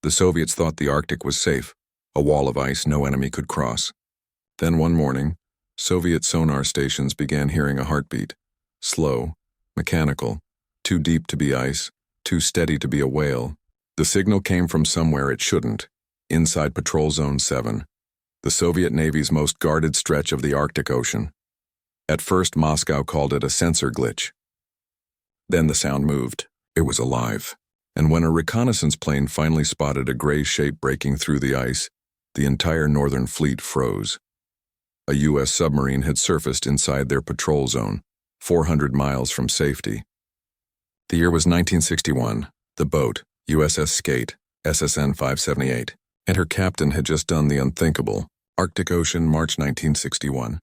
The Soviets thought the Arctic was safe, a wall of ice no enemy could cross. Then one morning, Soviet sonar stations began hearing a heartbeat. Slow, mechanical, too deep to be ice, too steady to be a whale. The signal came from somewhere it shouldn't, inside Patrol Zone 7, the Soviet Navy's most guarded stretch of the Arctic Ocean. At first, Moscow called it a sensor glitch. Then the sound moved. It was alive. And when a reconnaissance plane finally spotted a gray shape breaking through the ice, the entire northern fleet froze. A U.S. submarine had surfaced inside their patrol zone, 400 miles from safety. The year was 1961. The boat, USS Skate, SSN 578, and her captain had just done the unthinkable. Arctic Ocean, March 1961.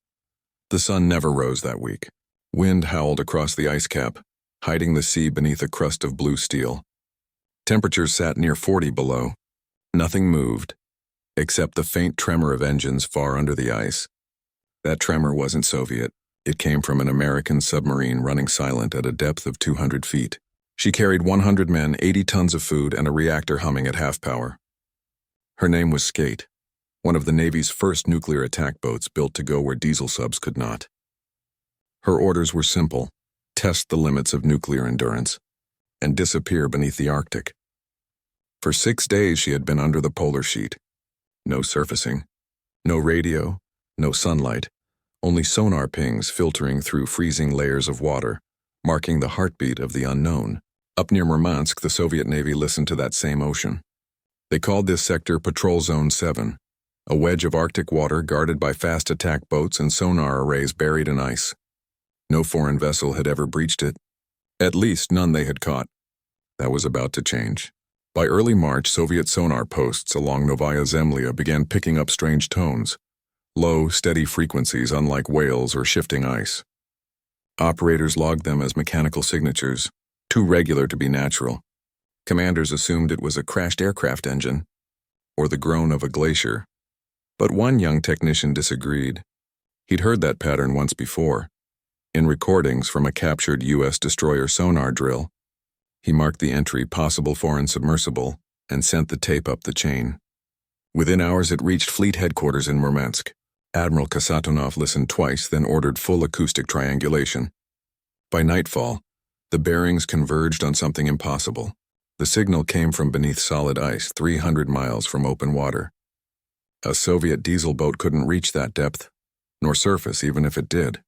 The sun never rose that week. Wind howled across the ice cap, hiding the sea beneath a crust of blue steel. Temperatures sat near 40 below. Nothing moved, except the faint tremor of engines far under the ice. That tremor wasn't Soviet. It came from an American submarine running silent at a depth of 200 feet. She carried 100 men, 80 tons of food, and a reactor humming at half power. Her name was Skate, one of the Navy's first nuclear attack boats built to go where diesel subs could not. Her orders were simple: test the limits of nuclear endurance and disappear beneath the Arctic. For 6 days she had been under the polar sheet. No surfacing, no radio, no sunlight, only sonar pings filtering through freezing layers of water, marking the heartbeat of the unknown. Up near Murmansk, the Soviet Navy listened to that same ocean. They called this sector Patrol Zone 7, a wedge of Arctic water guarded by fast attack boats and sonar arrays buried in ice. No foreign vessel had ever breached it. At least none they had caught. That was about to change. By early March, Soviet sonar posts along Novaya Zemlya began picking up strange tones, low, steady frequencies unlike whales or shifting ice. Operators logged them as mechanical signatures, too regular to be natural. Commanders assumed it was a crashed aircraft engine or the groan of a glacier. But one young technician disagreed. He'd heard that pattern once before, in recordings from a captured U.S. destroyer sonar drill. He marked the entry possible foreign submersible and sent the tape up the chain. Within hours it reached fleet headquarters in Murmansk. Admiral Kasatonov listened twice, then ordered full acoustic triangulation. By nightfall, the bearings converged on something impossible. The signal came from beneath solid ice, 300 miles from open water. A Soviet diesel boat couldn't reach that depth, nor surface even if it did.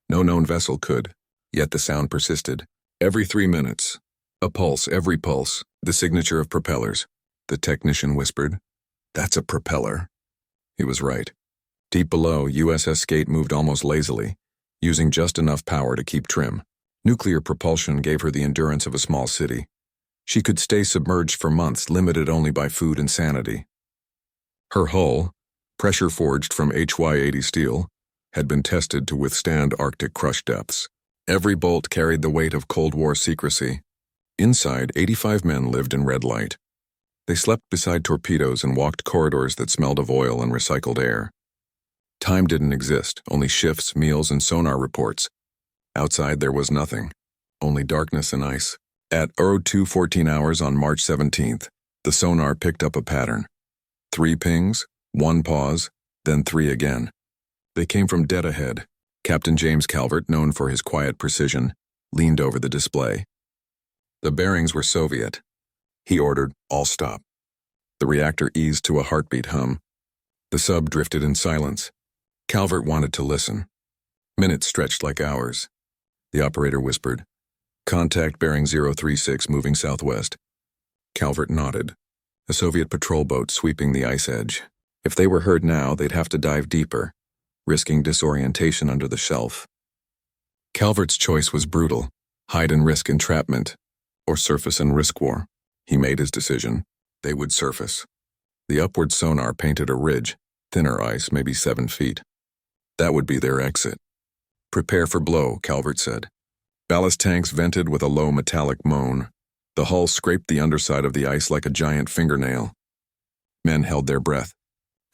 No known vessel could, yet the sound persisted. Every 3 minutes, a pulse, every pulse, the signature of propellers. The technician whispered, "That's a propeller." He was right. Deep below, USS Skate moved almost lazily, using just enough power to keep trim. Nuclear propulsion gave her the endurance of a small city. She could stay submerged for months, limited only by food and sanity. Her hull, pressure-forged from HY-80 steel, had been tested to withstand Arctic crush depths. Every bolt carried the weight of Cold War secrecy. Inside, 85 men lived in red light. They slept beside torpedoes and walked corridors that smelled of oil and recycled air. Time didn't exist, only shifts, meals, and sonar reports. Outside there was nothing, only darkness and ice. At 02:14 hours on March 17th, the sonar picked up a pattern. 3 pings, 1 pause, then 3 again. They came from dead ahead. Captain James Calvert, known for his quiet precision, leaned over the display. The bearings were Soviet. He ordered, "All stop." The reactor eased to a heartbeat hum. The sub drifted in silence. Calvert wanted to listen. Minutes stretched like hours. The operator whispered, "Contact bearing 036 moving southwest." Calvert nodded. A Soviet patrol boat sweeping the ice edge. If they were heard now, they'd have to dive deeper, risking disorientation under the shelf. Calvert's choice was brutal: hide and risk entrapment, or surface and risk war. He made his decision. They would surface. The upward sonar painted a ridge, thinner ice, maybe 7 feet. That would be their exit. "Prepare for blow," Calvert said. Ballast tanks vented with a low metallic moan. The hull scraped the underside of the ice like a giant fingernail. Men held their breath.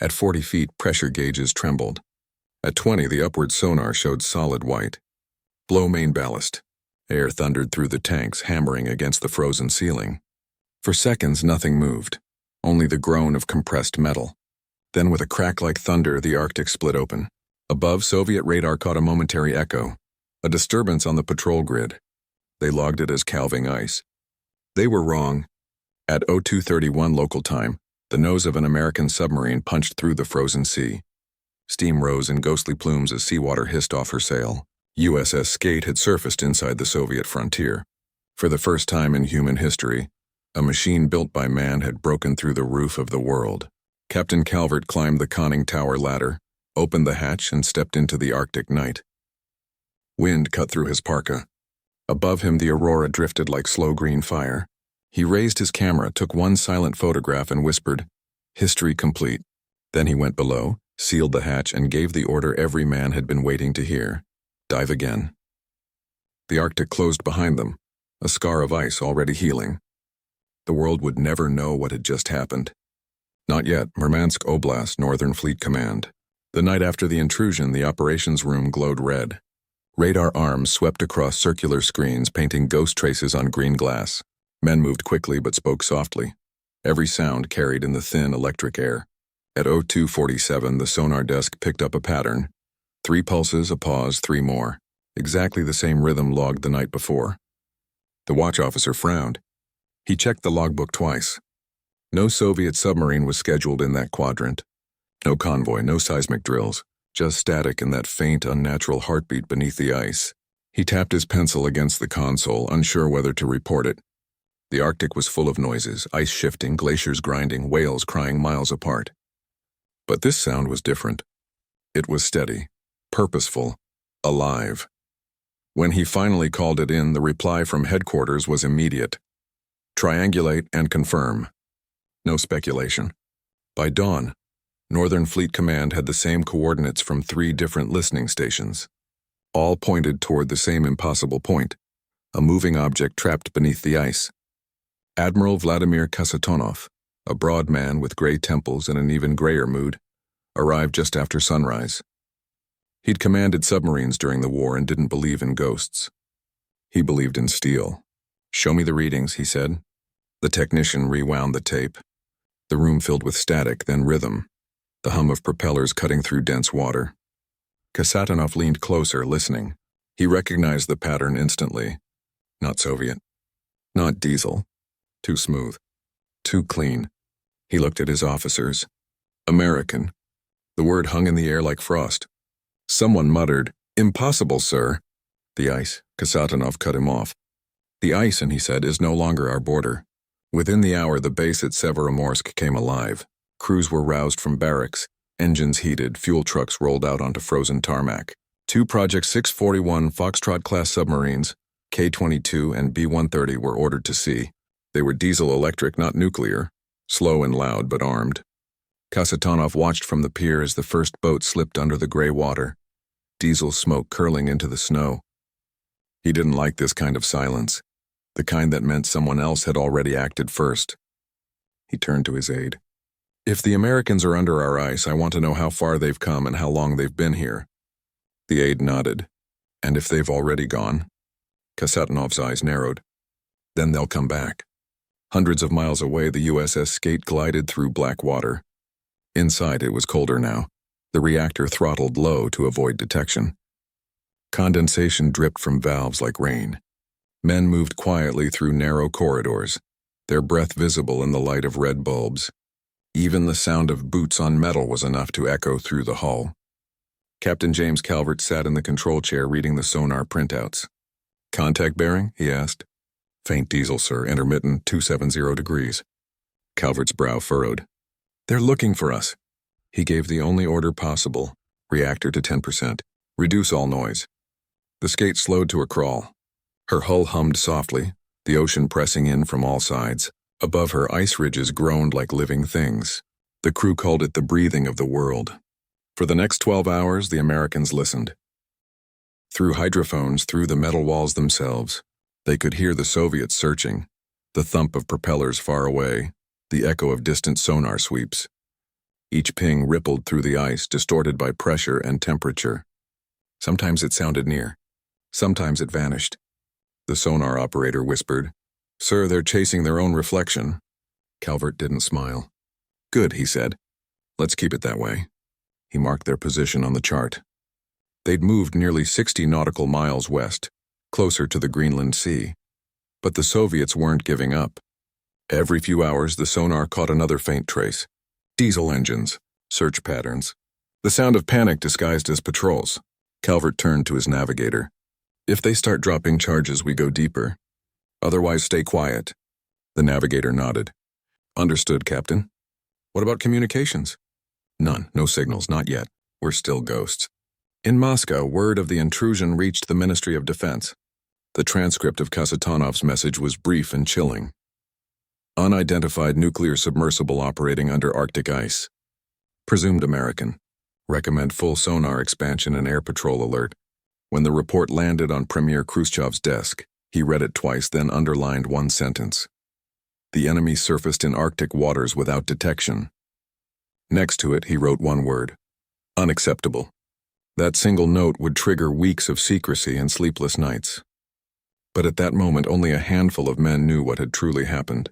At 40 feet, pressure gauges trembled. At 20, the upward sonar showed solid white. "Blow main ballast." Air thundered through the tanks, hammering against the frozen ceiling. For seconds, nothing moved. only the groan of compressed metal. Then with a crack like thunder, the Arctic split open. Above, Soviet radar caught a momentary echo, a disturbance on the patrol grid. They logged it as calving ice. They were wrong. At 0231 local time, the nose of an American submarine punched through the frozen sea. Steam rose in ghostly plumes as seawater hissed off her sail. USS Skate had surfaced inside the Soviet frontier. For the first time in human history, a machine built by man had broken through the roof of the world. Captain Calvert climbed the conning tower ladder, opened the hatch, and stepped into the Arctic night. Wind cut through his parka. Above him, the aurora drifted like slow green fire. He raised his camera, took one silent photograph, and whispered, "History complete." Then he went below, sealed the hatch, and gave the order every man had been waiting to hear. Dive again. The Arctic closed behind them, a scar of ice already healing. The world would never know what had just happened. Not yet. Murmansk Oblast, Northern Fleet Command. The night after the intrusion, the operations room glowed red. Radar arms swept across circular screens, painting ghost traces on green glass. Men moved quickly but spoke softly. Every sound carried in the thin electric air. At 0247, the sonar desk picked up a pattern. 3 pulses, a pause, 3 more. Exactly the same rhythm logged the night before. The watch officer frowned. He checked the logbook twice. No Soviet submarine was scheduled in that quadrant. No convoy, no seismic drills, just static and that faint, unnatural heartbeat beneath the ice. He tapped his pencil against the console, unsure whether to report it. The Arctic was full of noises, ice shifting, glaciers grinding, whales crying miles apart. But this sound was different. It was steady, purposeful, alive. When he finally called it in, the reply from headquarters was immediate. Triangulate and confirm. No speculation. By dawn, Northern Fleet Command had the same coordinates from 3 different listening stations. All pointed toward the same impossible point, a moving object trapped beneath the ice. Admiral Vladimir Kasatonov, a broad man with gray temples and an even grayer mood, arrived just after sunrise. He'd commanded submarines during the war and didn't believe in ghosts. He believed in steel. "Show me the readings," he said. The technician rewound the tape. The room filled with static, then rhythm, the hum of propellers cutting through dense water. Kasatonov leaned closer, listening. He recognized the pattern instantly. Not Soviet. Not diesel. Too smooth. Too clean. He looked at his officers. American. The word hung in the air like frost. Someone muttered, "Impossible, sir." The ice. Kasatonov cut him off. "The ice," and he said, "is no longer our border." Within the hour, the base at Severomorsk came alive. Crews were roused from barracks, engines heated, fuel trucks rolled out onto frozen tarmac. 2 Project 641 Foxtrot-class submarines, K-22 and B-130, were ordered to sea. They were diesel-electric, not nuclear, slow and loud but armed. Kasatonov watched from the pier as the first boat slipped under the gray water, diesel smoke curling into the snow. He didn't like this kind of silence, the kind that meant someone else had already acted first. He turned to his aide. "If the Americans are under our ice, I want to know how far they've come and how long they've been here." The aide nodded. "And if they've already gone?" Kasatonov's eyes narrowed. "Then they'll come back." Hundreds of miles away, the USS Skate glided through black water. Inside, it was colder now. The reactor throttled low to avoid detection. Condensation dripped from valves like rain. Men moved quietly through narrow corridors, their breath visible in the light of red bulbs. Even the sound of boots on metal was enough to echo through the hull. Captain James Calvert sat in the control chair reading the sonar printouts. "Contact bearing?" he asked. "Faint diesel, sir, intermittent 270 degrees. Calvert's brow furrowed. "They're looking for us." He gave the only order possible, reactor to 10%, reduce all noise. The Skate slowed to a crawl. Her hull hummed softly, the ocean pressing in from all sides. Above her, ice ridges groaned like living things. The crew called it the breathing of the world. For the next 12 hours, the Americans listened. Through hydrophones, through the metal walls themselves, they could hear the Soviets searching, the thump of propellers far away, the echo of distant sonar sweeps. Each ping rippled through the ice, distorted by pressure and temperature. Sometimes it sounded near. Sometimes it vanished. The sonar operator whispered, "Sir, they're chasing their own reflection." Calvert didn't smile. Good, he said. Let's keep it that way. He marked their position on the chart. They'd moved nearly 60 nautical miles west, closer to the Greenland Sea. But the Soviets weren't giving up. Every few hours, the sonar caught another faint trace. Diesel engines, search patterns. The sound of panic disguised as patrols. Calvert turned to his navigator. If they start dropping charges, we go deeper. Otherwise, stay quiet. The navigator nodded. Understood, Captain. What about communications? None, no signals, not yet. We're still ghosts. In Moscow, word of the intrusion reached the Ministry of Defense. The transcript of Kasatonov's message was brief and chilling. Unidentified nuclear submersible operating under Arctic ice. Presumed American. Recommend full sonar expansion and air patrol alert. When the report landed on Premier Khrushchev's desk, he read it twice, then underlined one sentence. The enemy surfaced in Arctic waters without detection. Next to it, he wrote one word. Unacceptable. That single note would trigger weeks of secrecy and sleepless nights. But at that moment, only a handful of men knew what had truly happened.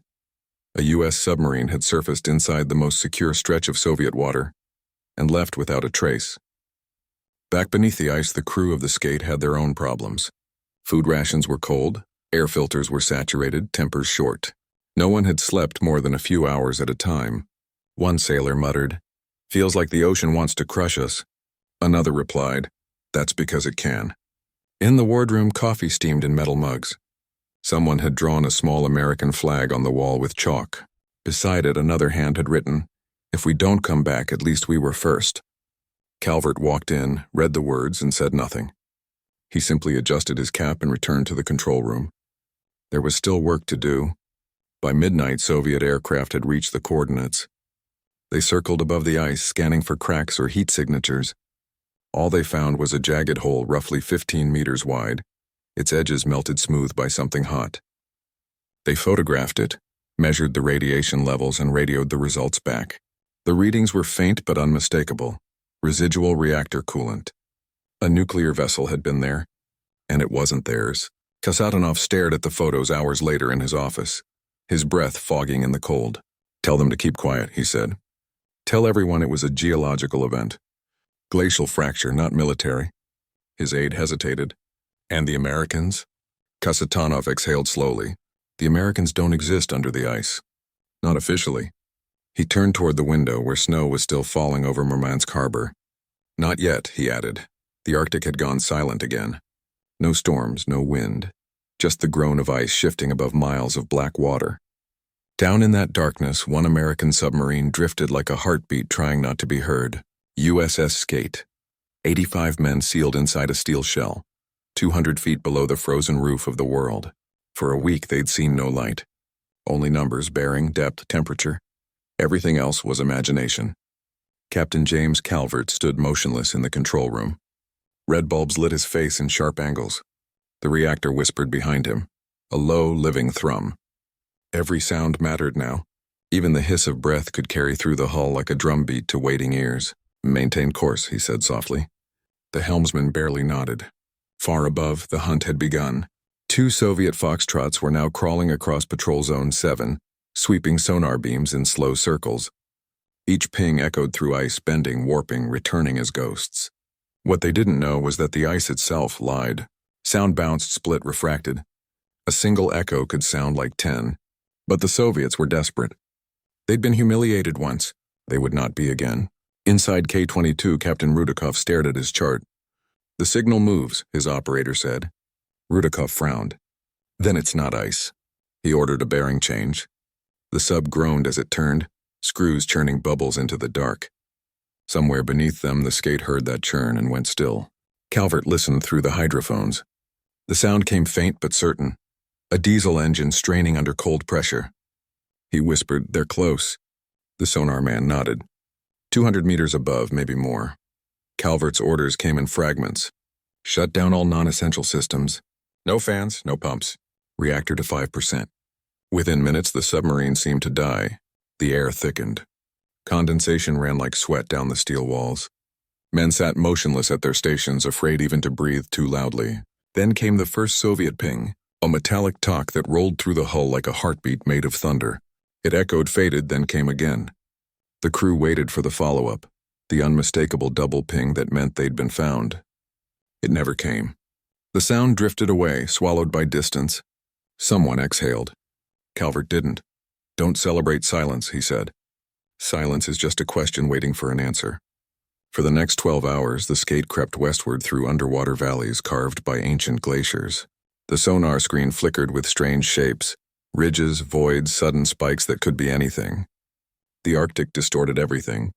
A U.S. submarine had surfaced inside the most secure stretch of Soviet water and left without a trace. Back beneath the ice, the crew of the Skate had their own problems. Food rations were cold, air filters were saturated, tempers short. No one had slept more than a few hours at a time. One sailor muttered, "Feels like the ocean wants to crush us." Another replied, "That's because it can." In the wardroom, coffee steamed in metal mugs. Someone had drawn a small American flag on the wall with chalk. Beside it, another hand had written, "If we don't come back, at least we were first." Calvert walked in, read the words, and said nothing. He simply adjusted his cap and returned to the control room. There was still work to do. By midnight, Soviet aircraft had reached the coordinates. They circled above the ice, scanning for cracks or heat signatures. All they found was a jagged hole roughly 15 meters wide, its edges melted smooth by something hot. They photographed it, measured the radiation levels, and radioed the results back. The readings were faint but unmistakable. Residual reactor coolant. A nuclear vessel had been there, and it wasn't theirs. Kasatonov stared at the photos hours later in his office, his breath fogging in the cold. "Tell them to keep quiet," he said. "Tell everyone it was a geological event. Glacial fracture, not military." His aide hesitated. "And the Americans?" Kasatonov exhaled slowly. "The Americans don't exist under the ice. Not officially." He turned toward the window where snow was still falling over Murmansk harbor. "Not yet," he added. The Arctic had gone silent again. No storms, no wind. Just the groan of ice shifting above miles of black water. Down in that darkness, one American submarine drifted like a heartbeat trying not to be heard. USS Skate. 85 men sealed inside a steel shell, 200 feet below the frozen roof of the world. For a week they'd seen no light. Only numbers, bearing, depth, temperature. Everything else was imagination. Captain James Calvert stood motionless in the control room. Red bulbs lit his face in sharp angles. The reactor whispered behind him, a low, living thrum. Every sound mattered now. Even the hiss of breath could carry through the hull like a drumbeat to waiting ears. "Maintain course," he said softly. The helmsman barely nodded. Far above, the hunt had begun. 2 Soviet Foxtrots were now crawling across Patrol Zone 7, sweeping sonar beams in slow circles. Each ping echoed through ice, bending, warping, returning as ghosts. What they didn't know was that the ice itself lied. Sound bounced, split, refracted. A single echo could sound like 10. But the Soviets were desperate. They'd been humiliated once. They would not be again. Inside K-22, Captain Rudakov stared at his chart. "The signal moves," his operator said. Rudakov frowned. "Then it's not ice." He ordered a bearing change. The sub groaned as it turned, screws churning bubbles into the dark. Somewhere beneath them, the Skate heard that churn and went still. Calvert listened through the hydrophones. The sound came faint but certain. A diesel engine straining under cold pressure. He whispered, "They're close." The sonar man nodded. 200 meters above, maybe more. Calvert's orders came in fragments. Shut down all non-essential systems. No fans, no pumps. Reactor to 5%. Within minutes, the submarine seemed to die. The air thickened. Condensation ran like sweat down the steel walls. Men sat motionless at their stations, afraid even to breathe too loudly. Then came the first Soviet ping, a metallic talk that rolled through the hull like a heartbeat made of thunder. It echoed, faded, then came again. The crew waited for the follow-up, the unmistakable double ping that meant they'd been found. It never came. The sound drifted away, swallowed by distance. Someone exhaled. Calvert didn't. "Don't celebrate silence," he said. "Silence is just a question waiting for an answer." For the next 12 hours, the Skate crept westward through underwater valleys carved by ancient glaciers. The sonar screen flickered with strange shapes, ridges, voids, sudden spikes that could be anything. The Arctic distorted everything.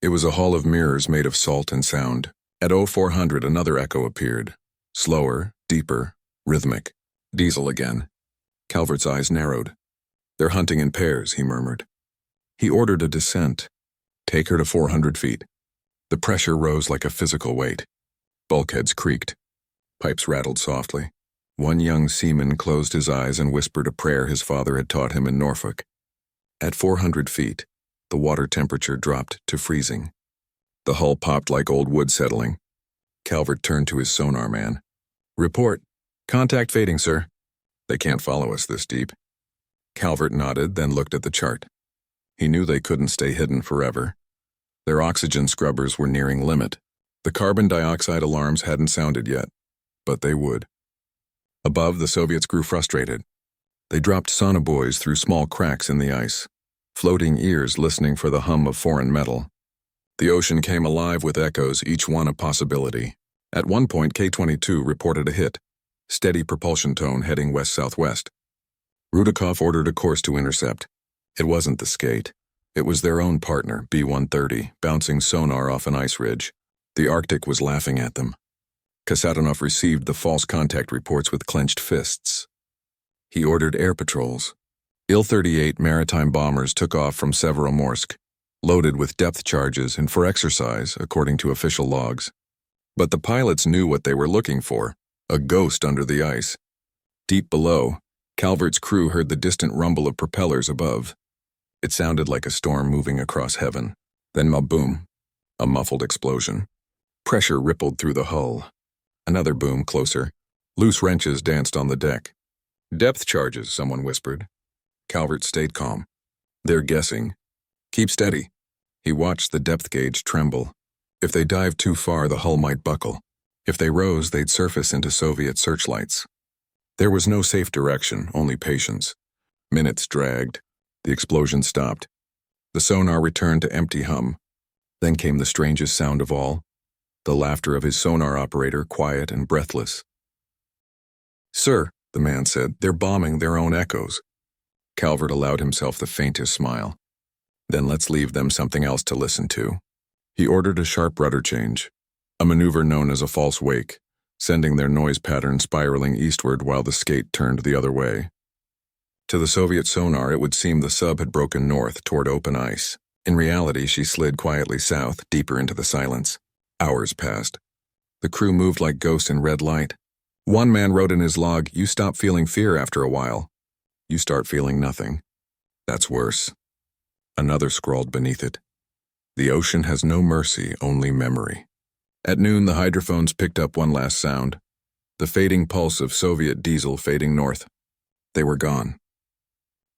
It was a hall of mirrors made of salt and sound. At 0400, another echo appeared. Slower, deeper, rhythmic. Diesel again. Calvert's eyes narrowed. "They're hunting in pairs," he murmured. He ordered a descent. "Take her to 400 feet. The pressure rose like a physical weight. Bulkheads creaked. Pipes rattled softly. One young seaman closed his eyes and whispered a prayer his father had taught him in Norfolk. At 400 feet, the water temperature dropped to freezing. The hull popped like old wood settling. Calvert turned to his sonar man. "Report. Contact fading, sir." "They can't follow us this deep." Calvert nodded, then looked at the chart. He knew they couldn't stay hidden forever. Their oxygen scrubbers were nearing limit. The carbon dioxide alarms hadn't sounded yet, but they would. Above, the Soviets grew frustrated. They dropped sonobuoys through small cracks in the ice, floating ears listening for the hum of foreign metal. The ocean came alive with echoes, each one a possibility. At one point, K-22 reported a hit, steady propulsion tone heading west-southwest. Rudikov ordered a course to intercept. It wasn't the Skate. It was their own partner, B-130, bouncing sonar off an ice ridge. The Arctic was laughing at them. Kasatonov received the false contact reports with clenched fists. He ordered air patrols. Il-38 maritime bombers took off from Severomorsk, loaded with depth charges and for exercise, according to official logs. But the pilots knew what they were looking for, a ghost under the ice. Deep below, Calvert's crew heard the distant rumble of propellers above. It sounded like a storm moving across heaven. Then boom, a muffled explosion. Pressure rippled through the hull. Another boom closer. Loose wrenches danced on the deck. "Depth charges," someone whispered. Calvert stayed calm. "They're guessing. Keep steady." He watched the depth gauge tremble. If they dived too far, the hull might buckle. If they rose, they'd surface into Soviet searchlights. There was no safe direction, only patience. Minutes dragged. The explosion stopped. The sonar returned to empty hum. Then came the strangest sound of all. The laughter of his sonar operator, quiet and breathless. "Sir," the man said, "they're bombing their own echoes." Calvert allowed himself the faintest smile. "Then let's leave them something else to listen to." He ordered a sharp rudder change, a maneuver known as a false wake, sending their noise pattern spiraling eastward while the Skate turned the other way. To the Soviet sonar, it would seem the sub had broken north toward open ice. In reality, she slid quietly south, deeper into the silence. Hours passed. The crew moved like ghosts in red light. One man wrote in his log, "You stop feeling fear after a while. You start feeling nothing. That's worse." Another scrawled beneath it, "The ocean has no mercy, only memory." At noon, the hydrophones picked up one last sound, the fading pulse of Soviet diesel fading north. They were gone.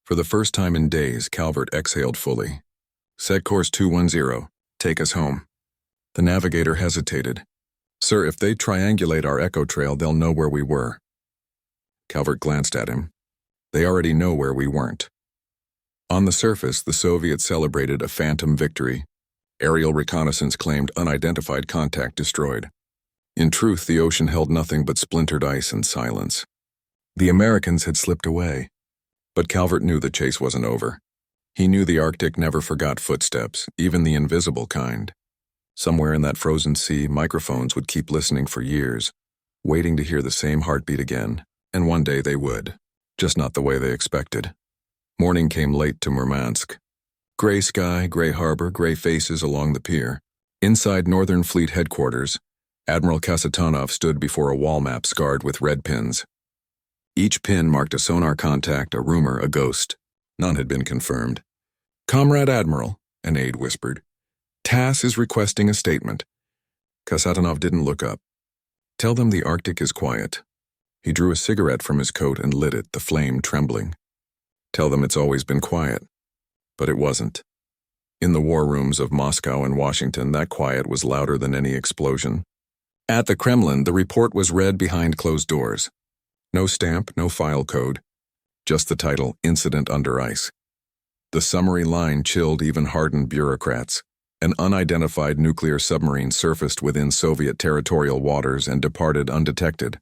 For the first time in days, Calvert exhaled fully. "Set course 210. Take us home." The navigator hesitated. "Sir, if they triangulate our echo trail, they'll know where we were." Calvert glanced at him. "They already know where we weren't." On the surface, the Soviets celebrated a phantom victory. Aerial reconnaissance claimed unidentified contact destroyed. In truth, the ocean held nothing but splintered ice and silence. The Americans had slipped away. But Calvert knew the chase wasn't over. He knew the Arctic never forgot footsteps, even the invisible kind. Somewhere in that frozen sea, microphones would keep listening for years, waiting to hear the same heartbeat again, and one day they would, just not the way they expected. Morning came late to Murmansk. Gray sky, gray harbor, gray faces along the pier. Inside Northern Fleet headquarters, Admiral Kasatonov stood before a wall map scarred with red pins. Each pin marked a sonar contact, a rumor, a ghost. None had been confirmed. "Comrade Admiral," an aide whispered. "TASS is requesting a statement." Kasatonov didn't look up. "Tell them the Arctic is quiet." He drew a cigarette from his coat and lit it, the flame trembling. "Tell them it's always been quiet." But it wasn't. In the war rooms of Moscow and Washington, that quiet was louder than any explosion. At the Kremlin, the report was read behind closed doors. No stamp, no file code, just the title, Incident Under Ice. The summary line chilled even hardened bureaucrats. An unidentified nuclear submarine surfaced within Soviet territorial waters and departed undetected.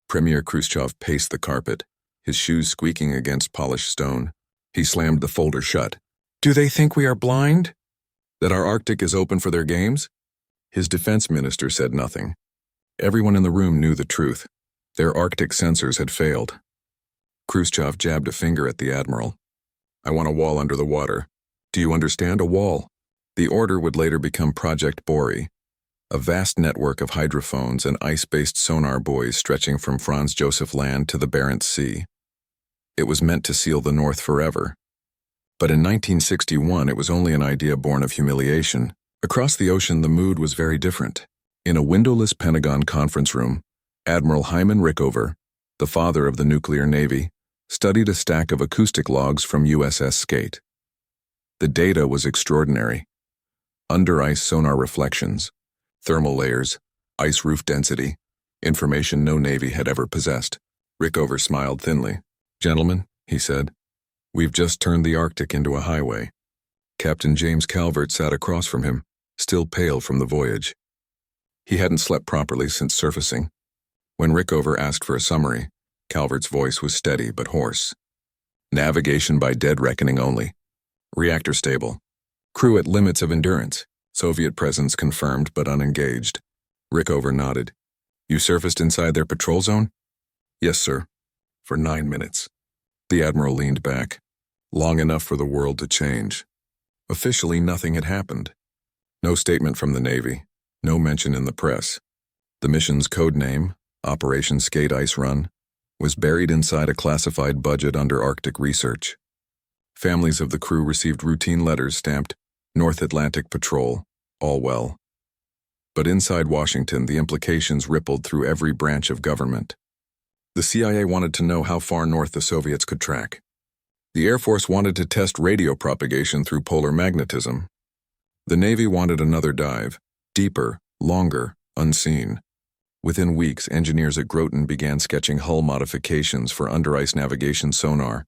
Premier Khrushchev paced the carpet, his shoes squeaking against polished stone. He slammed the folder shut. Do they think we are blind? That our Arctic is open for their games? His defense minister said nothing. Everyone in the room knew the truth. Their Arctic sensors had failed. Khrushchev jabbed a finger at the admiral. I want a wall under the water. Do you understand? A wall. The order would later become Project Bory, a vast network of hydrophones and ice-based sonar buoys stretching from Franz Josef Land to the Barents Sea. It was meant to seal the North forever. But in 1961, it was only an idea born of humiliation. Across the ocean, the mood was very different. In a windowless Pentagon conference room, Admiral Hyman Rickover, the father of the nuclear navy, studied a stack of acoustic logs from USS Skate. The data was extraordinary. Under-ice sonar reflections, thermal layers, ice roof density, information no navy had ever possessed. Rickover smiled thinly. Gentlemen, he said, we've just turned the Arctic into a highway. Captain James Calvert sat across from him, still pale from the voyage. He hadn't slept properly since surfacing. When Rickover asked for a summary, Calvert's voice was steady but hoarse. Navigation by dead reckoning only. Reactor stable. Crew at limits of endurance. Soviet presence confirmed but unengaged. Rickover nodded. You surfaced inside their patrol zone? Yes, sir. For 9 minutes. The admiral leaned back. Long enough for the world to change. Officially, nothing had happened. No statement from the Navy. No mention in the press. The mission's code name, Operation Skate Ice Run, was buried inside a classified budget under Arctic research. Families of the crew received routine letters stamped North Atlantic Patrol, all well. But inside Washington, the implications rippled through every branch of government. The CIA wanted to know how far north the Soviets could track. The Air Force wanted to test radio propagation through polar magnetism. The Navy wanted another dive, deeper, longer, unseen. Within weeks, engineers at Groton began sketching hull modifications for under-ice navigation sonar,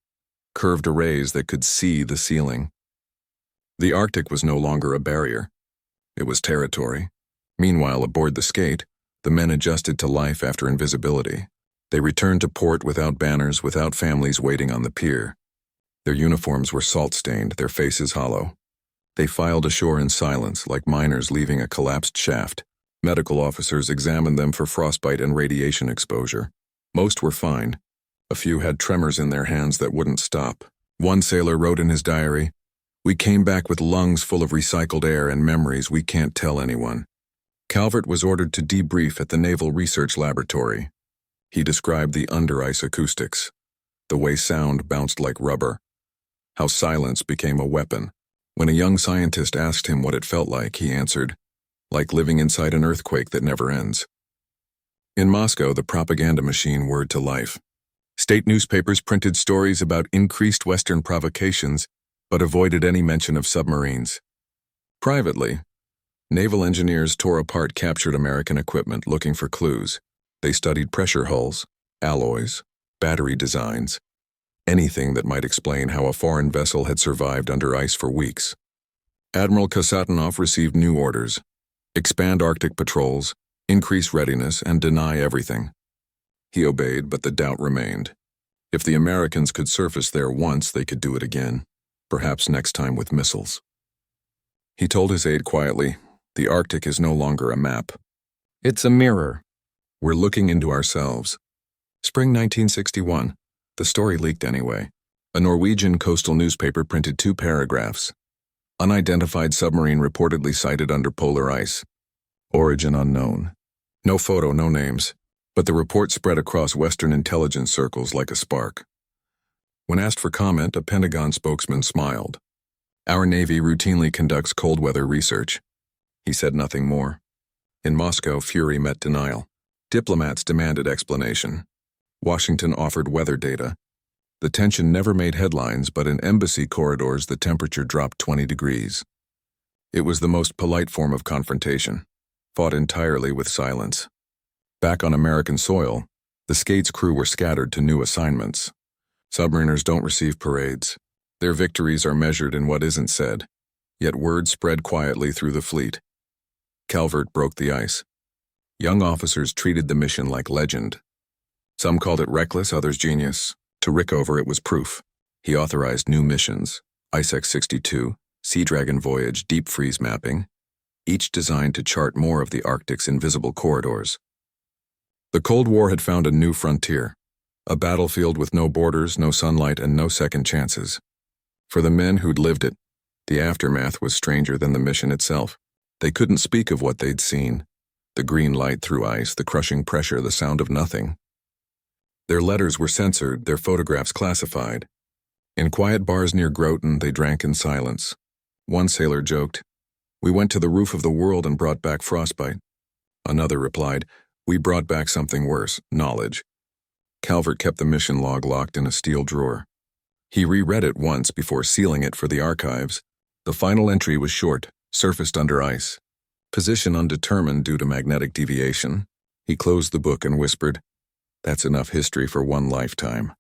curved arrays that could see the ceiling. The Arctic was no longer a barrier. It was territory. Meanwhile, aboard the Skate, the men adjusted to life after invisibility. They returned to port without banners, without families waiting on the pier. Their uniforms were salt-stained, their faces hollow. They filed ashore in silence, like miners leaving a collapsed shaft. Medical officers examined them for frostbite and radiation exposure. Most were fine. A few had tremors in their hands that wouldn't stop. One sailor wrote in his diary, "We came back with lungs full of recycled air and memories we can't tell anyone." Calvert was ordered to debrief at the Naval Research Laboratory. He described the under-ice acoustics, the way sound bounced like rubber, how silence became a weapon. When a young scientist asked him what it felt like, he answered, like living inside an earthquake that never ends. In Moscow, the propaganda machine whirred to life. State newspapers printed stories about increased Western provocations, but avoided any mention of submarines. Privately, naval engineers tore apart captured American equipment looking for clues. They studied pressure hulls, alloys, battery designs, anything that might explain how a foreign vessel had survived under ice for weeks. Admiral Kasatonov received new orders: expand Arctic patrols, increase readiness, and deny everything. He obeyed, but the doubt remained. If the Americans could surface there once, they could do it again, perhaps next time with missiles. He told his aide quietly, "The Arctic is no longer a map. It's a mirror. We're looking into ourselves." Spring 1961. The story leaked anyway. A Norwegian coastal newspaper printed 2 paragraphs. Unidentified submarine reportedly sighted under polar ice. Origin unknown. No photo, no names. But the report spread across Western intelligence circles like a spark. When asked for comment, a Pentagon spokesman smiled. "Our Navy routinely conducts cold weather research." He said nothing more. In Moscow, fury met denial. Diplomats demanded explanation. Washington offered weather data. The tension never made headlines, but in embassy corridors the temperature dropped 20 degrees. It was the most polite form of confrontation, fought entirely with silence. Back on American soil, the Skate's crew were scattered to new assignments. Submariners don't receive parades. Their victories are measured in what isn't said, yet word spread quietly through the fleet. Calvert broke the ice. Young officers treated the mission like legend. Some called it reckless, others genius. To Rickover, it was proof. He authorized new missions, ICEX 62, Sea Dragon Voyage, deep freeze mapping, each designed to chart more of the Arctic's invisible corridors. The Cold War had found a new frontier, a battlefield with no borders, no sunlight, and no second chances. For the men who'd lived it, the aftermath was stranger than the mission itself. They couldn't speak of what they'd seen, the green light through ice, the crushing pressure, the sound of nothing. Their letters were censored, their photographs classified. In quiet bars near Groton, they drank in silence. One sailor joked, "We went to the roof of the world and brought back frostbite." Another replied, "We brought back something worse, knowledge." Calvert kept the mission log locked in a steel drawer. He reread it once before sealing it for the archives. The final entry was short, surfaced under ice. Position undetermined due to magnetic deviation. He closed the book and whispered, "That's enough history for one lifetime."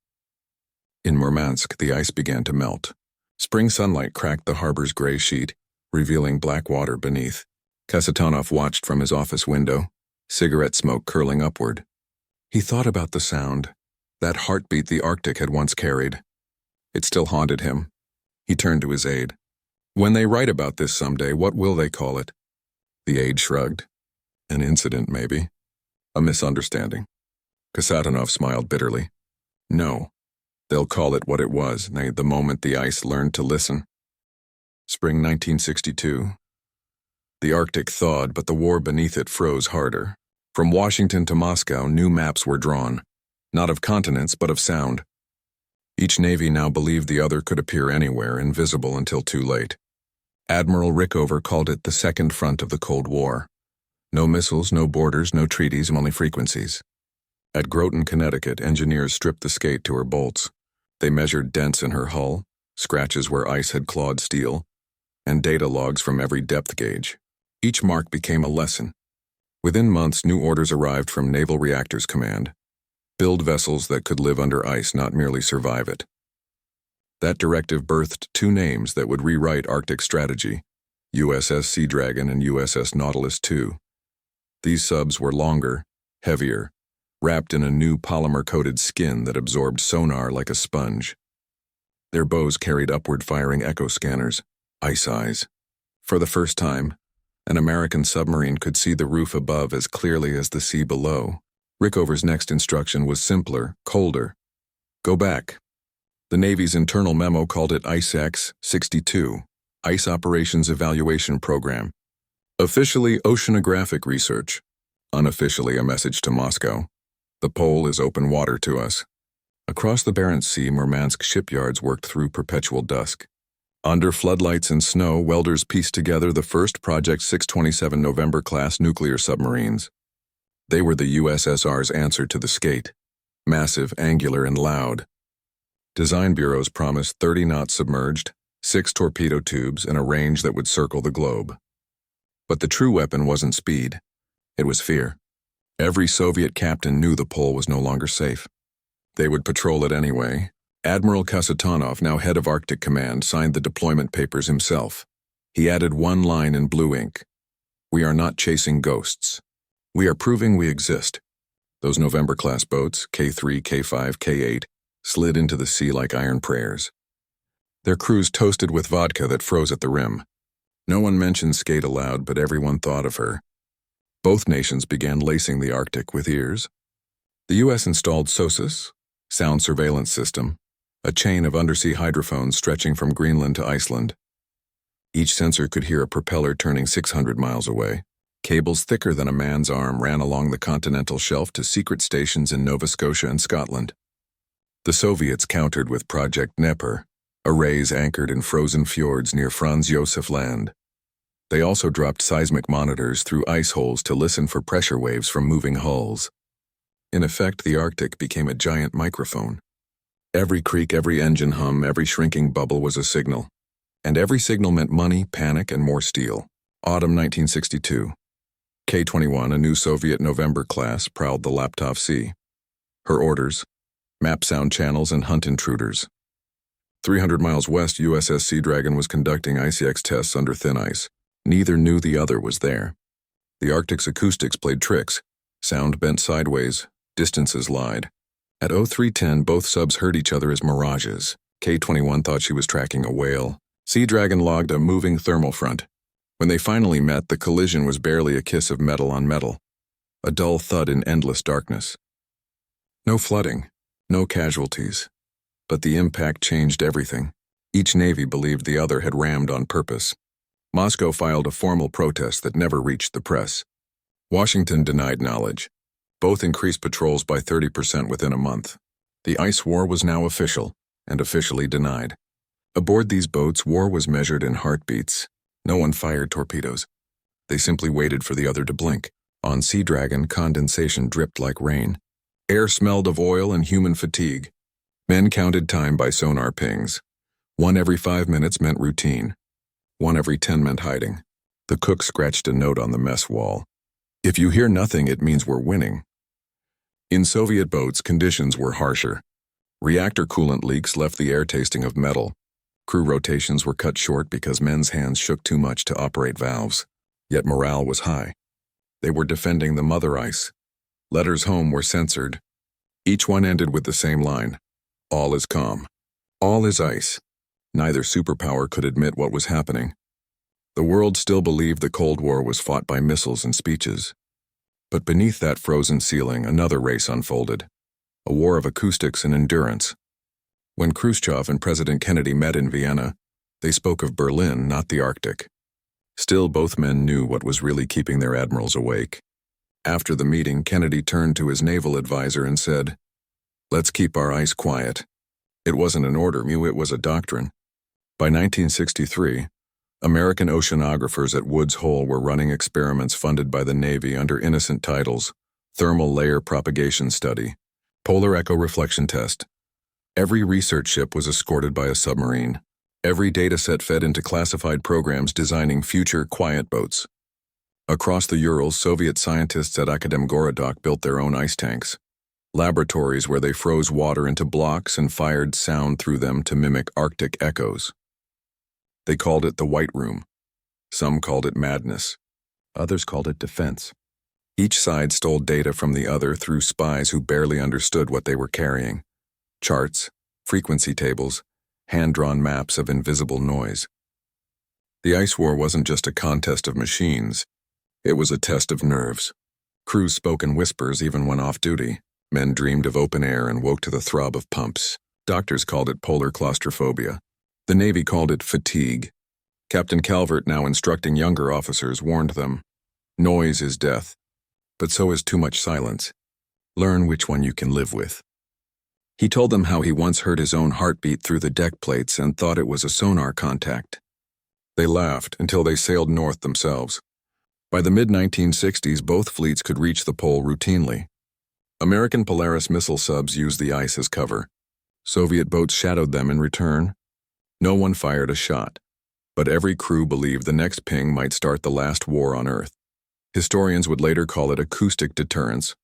In Murmansk, the ice began to melt. Spring sunlight cracked the harbor's gray sheet, revealing black water beneath. Kasatonov watched from his office window, cigarette smoke curling upward. He thought about the sound, that heartbeat the Arctic had once carried. It still haunted him. He turned to his aide. "When they write about this someday, what will they call it?" The aide shrugged. "An incident, maybe. A misunderstanding." Kasatonov smiled bitterly. "No. They'll call it what it was, the moment the ice learned to listen." Spring 1962. The Arctic thawed, but the war beneath it froze harder. From Washington to Moscow, new maps were drawn, not of continents, but of sound. Each navy now believed the other could appear anywhere, invisible until too late. Admiral Rickover called it the second front of the Cold War. No missiles, no borders, no treaties, only frequencies. At Groton, Connecticut, engineers stripped the Skate to her bolts. They measured dents in her hull, scratches where ice had clawed steel, and data logs from every depth gauge. Each mark became a lesson. Within months, new orders arrived from Naval Reactors Command. Build vessels that could live under ice, not merely survive it. That directive birthed two names that would rewrite Arctic strategy, USS Sea Dragon and USS Nautilus II. These subs were longer, heavier, wrapped in a new polymer-coated skin that absorbed sonar like a sponge. Their bows carried upward-firing echo scanners, ice eyes. For the first time, an American submarine could see the roof above as clearly as the sea below. Rickover's next instruction was simpler, colder. Go back. The Navy's internal memo called it ICEX 62, Ice Operations Evaluation Program. Officially oceanographic research, unofficially a message to Moscow. The pole is open water to us. Across the Barents Sea, Murmansk shipyards worked through perpetual dusk. Under floodlights and snow, welders pieced together the first Project 627 November-class nuclear submarines. They were the USSR's answer to the Skate, massive, angular, and loud. Design bureaus promised 30 knots submerged, 6 torpedo tubes, and a range that would circle the globe. But the true weapon wasn't speed. It was fear. Every Soviet captain knew the pole was no longer safe. They would patrol it anyway. Admiral Kasatonov, now head of Arctic Command, signed the deployment papers himself. He added one line in blue ink. "We are not chasing ghosts. We are proving we exist." Those November-class boats, K3, K5, K8, slid into the sea like iron prayers. Their crews toasted with vodka that froze at the rim. No one mentioned Skate aloud, but everyone thought of her. Both nations began lacing the Arctic with ears. The U.S. installed SOSUS, sound surveillance system, a chain of undersea hydrophones stretching from Greenland to Iceland. Each sensor could hear a propeller turning 600 miles away. Cables thicker than a man's arm ran along the continental shelf to secret stations in Nova Scotia and Scotland. The Soviets countered with Project Dnieper, arrays anchored in frozen fjords near Franz Josef Land. They also dropped seismic monitors through ice holes to listen for pressure waves from moving hulls. In effect, the Arctic became a giant microphone. Every creak, every engine hum, every shrinking bubble was a signal. And every signal meant money, panic, and more steel. Autumn 1962. K-21, a new Soviet November class, prowled the Laptov Sea. Her orders: map sound channels and hunt intruders. 300 miles west, USS Sea Dragon was conducting ICEX tests under thin ice. Neither knew the other was there. The Arctic's acoustics played tricks. Sound bent sideways, distances lied. At 0310, both subs heard each other as mirages. K-21 thought she was tracking a whale. Sea Dragon logged a moving thermal front. When they finally met, the collision was barely a kiss of metal on metal. A dull thud in endless darkness. No flooding, no casualties. But the impact changed everything. Each navy believed the other had rammed on purpose. Moscow filed a formal protest that never reached the press. Washington denied knowledge. Both increased patrols by 30% within a month. The ice war was now official, and officially denied. Aboard these boats, war was measured in heartbeats. No one fired torpedoes. They simply waited for the other to blink. On Sea Dragon, condensation dripped like rain. Air smelled of oil and human fatigue. Men counted time by sonar pings. 1 every 5 minutes meant routine. 1 every 10 meant hiding. The cook scratched a note on the mess wall. If you hear nothing, it means we're winning. In Soviet boats, conditions were harsher. Reactor coolant leaks left the air tasting of metal. Crew rotations were cut short because men's hands shook too much to operate valves. Yet morale was high. They were defending the mother ice. Letters home were censored. Each one ended with the same line: all is calm. All is ice. Neither superpower could admit what was happening. The world still believed the Cold War was fought by missiles and speeches. But beneath that frozen ceiling, another race unfolded. A war of acoustics and endurance. When Khrushchev and President Kennedy met in Vienna, they spoke of Berlin, not the Arctic. Still, both men knew what was really keeping their admirals awake. After the meeting, Kennedy turned to his naval advisor and said, "Let's keep our ice quiet." It wasn't an order, it was a doctrine. By 1963, American oceanographers at Woods Hole were running experiments funded by the Navy under innocent titles: Thermal Layer Propagation Study, Polar Echo Reflection Test. Every research ship was escorted by a submarine. Every dataset fed into classified programs designing future quiet boats. Across the Urals, Soviet scientists at Akademgorodok built their own ice tanks. Laboratories where they froze water into blocks and fired sound through them to mimic Arctic echoes. They called it the White Room. Some called it madness. Others called it defense. Each side stole data from the other through spies who barely understood what they were carrying. Charts, frequency tables, hand-drawn maps of invisible noise. The ice war wasn't just a contest of machines. It was a test of nerves. Crews spoke in whispers even when off-duty. Men dreamed of open air and woke to the throb of pumps. Doctors called it polar claustrophobia. The Navy called it fatigue. Captain Calvert, now instructing younger officers, warned them, "Noise is death, but so is too much silence. Learn which one you can live with." He told them how he once heard his own heartbeat through the deck plates and thought it was a sonar contact. They laughed until they sailed north themselves. By the mid-1960s, both fleets could reach the pole routinely. American Polaris missile subs used the ice as cover. Soviet boats shadowed them in return. No one fired a shot, but every crew believed the next ping might start the last war on Earth. Historians would later call it acoustic deterrence,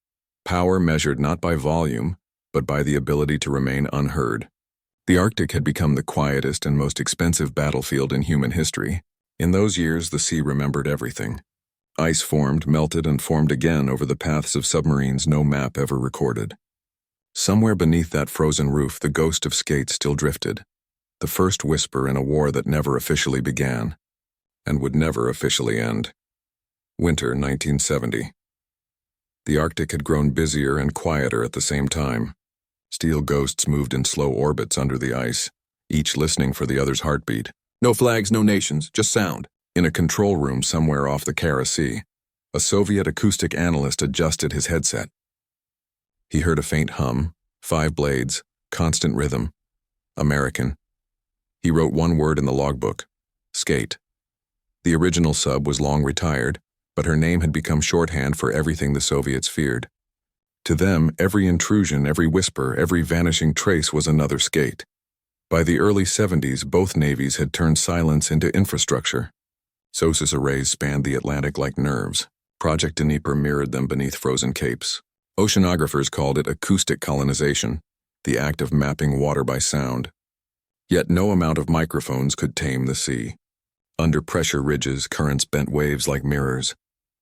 power measured not by volume, but by the ability to remain unheard. The Arctic had become the quietest and most expensive battlefield in human history. In those years, the sea remembered everything. Ice formed, melted, and formed again over the paths of submarines no map ever recorded. Somewhere beneath that frozen roof, the ghost of Skate still drifted, the first whisper in a war that never officially began, and would never officially end. Winter 1970. The Arctic had grown busier and quieter at the same time. Steel ghosts moved in slow orbits under the ice, each listening for the other's heartbeat. No flags, no nations, just sound. In a control room somewhere off the Kara Sea, a Soviet acoustic analyst adjusted his headset. He heard a faint hum, 5 blades, constant rhythm. American. He wrote one word in the logbook: Skate. The original sub was long retired, but her name had become shorthand for everything the Soviets feared. To them, every intrusion, every whisper, every vanishing trace was another Skate. By the early 70s, both navies had turned silence into infrastructure. SOSUS arrays spanned the Atlantic like nerves. Project Dnieper mirrored them beneath frozen capes. Oceanographers called it acoustic colonization, the act of mapping water by sound. Yet no amount of microphones could tame the sea. Under pressure ridges, currents bent waves like mirrors.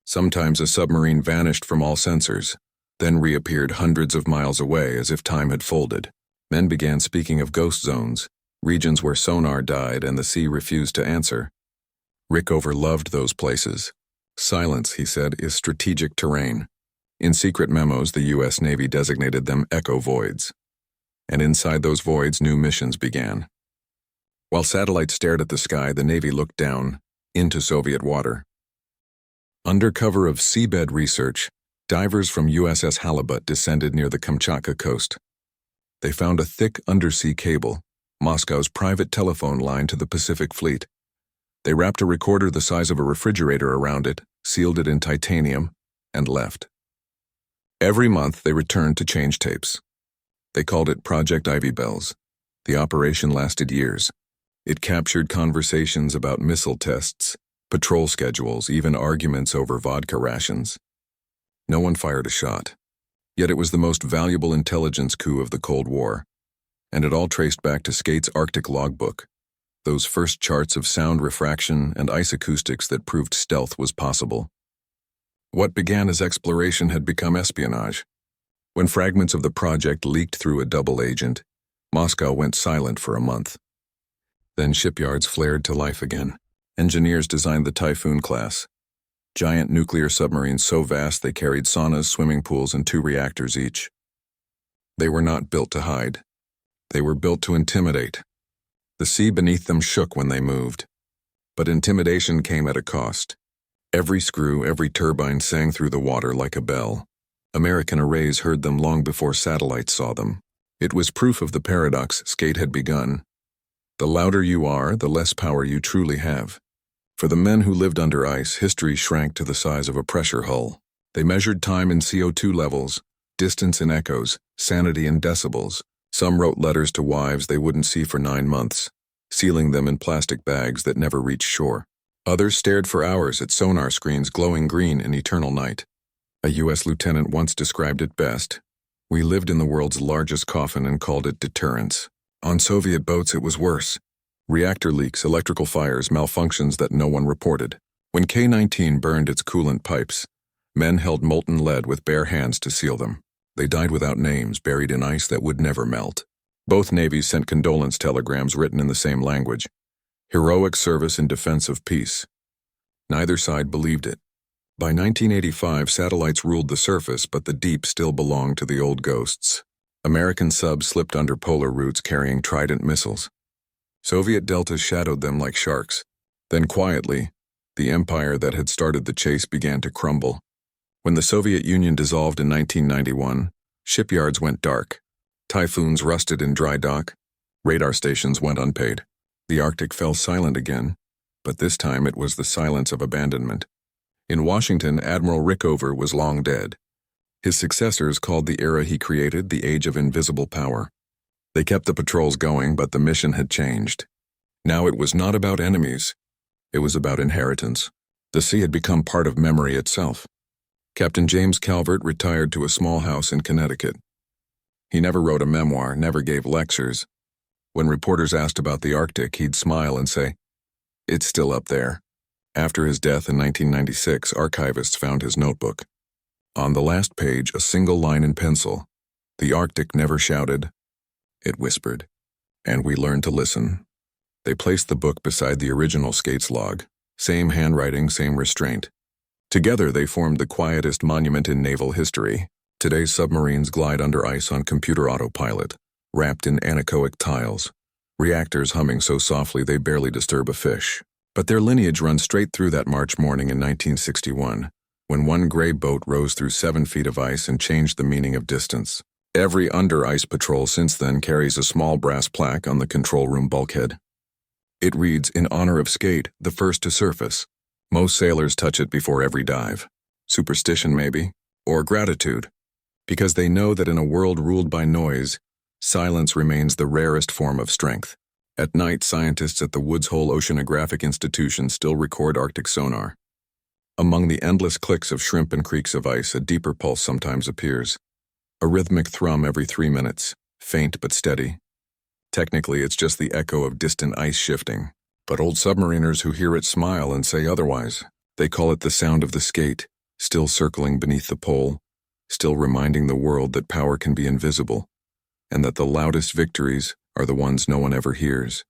Sometimes a submarine vanished from all sensors, then reappeared hundreds of miles away as if time had folded. Men began speaking of ghost zones, regions where sonar died and the sea refused to answer. Rickover loved those places. Silence, he said, is strategic terrain. In secret memos, the U.S. Navy designated them echo voids. And inside those voids, new missions began. While satellites stared at the sky, the Navy looked down, into Soviet water. Under cover of seabed research, divers from USS Halibut descended near the Kamchatka coast. They found a thick undersea cable, Moscow's private telephone line to the Pacific Fleet. They wrapped a recorder the size of a refrigerator around it, sealed it in titanium, and left. Every month they returned to change tapes. They called it Project Ivy Bells. The operation lasted years. It captured conversations about missile tests, patrol schedules, even arguments over vodka rations. No one fired a shot. Yet it was the most valuable intelligence coup of the Cold War. And it all traced back to Skate's Arctic logbook, those first charts of sound refraction and ice acoustics that proved stealth was possible. What began as exploration had become espionage. When fragments of the project leaked through a double agent, Moscow went silent for a month. Then shipyards flared to life again. Engineers designed the Typhoon class, giant nuclear submarines so vast they carried saunas, swimming pools, and 2 reactors each. They were not built to hide. They were built to intimidate. The sea beneath them shook when they moved. But intimidation came at a cost. Every screw, every turbine sang through the water like a bell. American arrays heard them long before satellites saw them. It was proof of the paradox Skate had begun. The louder you are, the less power you truly have. For the men who lived under ice, history shrank to the size of a pressure hull. They measured time in CO2 levels, distance in echoes, sanity in decibels. Some wrote letters to wives they wouldn't see for 9 months, sealing them in plastic bags that never reached shore. Others stared for hours at sonar screens glowing green in eternal night. A U.S. lieutenant once described it best. We lived in the world's largest coffin and called it deterrence. On Soviet boats it was worse. Reactor leaks, electrical fires, malfunctions that no one reported. When K-19 burned its coolant pipes, men held molten lead with bare hands to seal them. They died without names, buried in ice that would never melt. Both navies sent condolence telegrams written in the same language. Heroic service in defense of peace. Neither side believed it. By 1985, satellites ruled the surface, but the deep still belonged to the old ghosts. American subs slipped under polar routes carrying Trident missiles. Soviet deltas shadowed them like sharks. Then quietly, the empire that had started the chase began to crumble. When the Soviet Union dissolved in 1991, shipyards went dark. Typhoons rusted in dry dock. Radar stations went unpaid. The Arctic fell silent again, but this time it was the silence of abandonment. In Washington, Admiral Rickover was long dead. His successors called the era he created the Age of Invisible Power. They kept the patrols going, but the mission had changed. Now it was not about enemies. It was about inheritance. The sea had become part of memory itself. Captain James Calvert retired to a small house in Connecticut. He never wrote a memoir, never gave lectures. When reporters asked about the Arctic, he'd smile and say, "It's still up there." After his death in 1996, archivists found his notebook. On the last page, a single line in pencil. The Arctic never shouted. It whispered. And we learned to listen. They placed the book beside the original Skate's log. Same handwriting, same restraint. Together they formed the quietest monument in naval history. Today's submarines glide under ice on computer autopilot, wrapped in anechoic tiles. Reactors humming so softly they barely disturb a fish. But their lineage runs straight through that March morning in 1961, when one gray boat rose through 7 feet of ice and changed the meaning of distance. Every under-ice patrol since then carries a small brass plaque on the control room bulkhead. It reads, "In honor of Skate, the first to surface." Most sailors touch it before every dive. Superstition, maybe, or gratitude, because they know that in a world ruled by noise, Silence remains the rarest form of strength. At night, scientists at the Woods Hole Oceanographic Institution still record Arctic sonar. Among the endless clicks of shrimp and creaks of ice, a deeper pulse sometimes appears. A rhythmic thrum every 3 minutes, faint but steady. Technically, it's just the echo of distant ice shifting. But old submariners who hear it smile and say otherwise. They call it the sound of the skate, still circling beneath the pole, still reminding the world that power can be invisible, and that the loudest victories are the ones no one ever hears.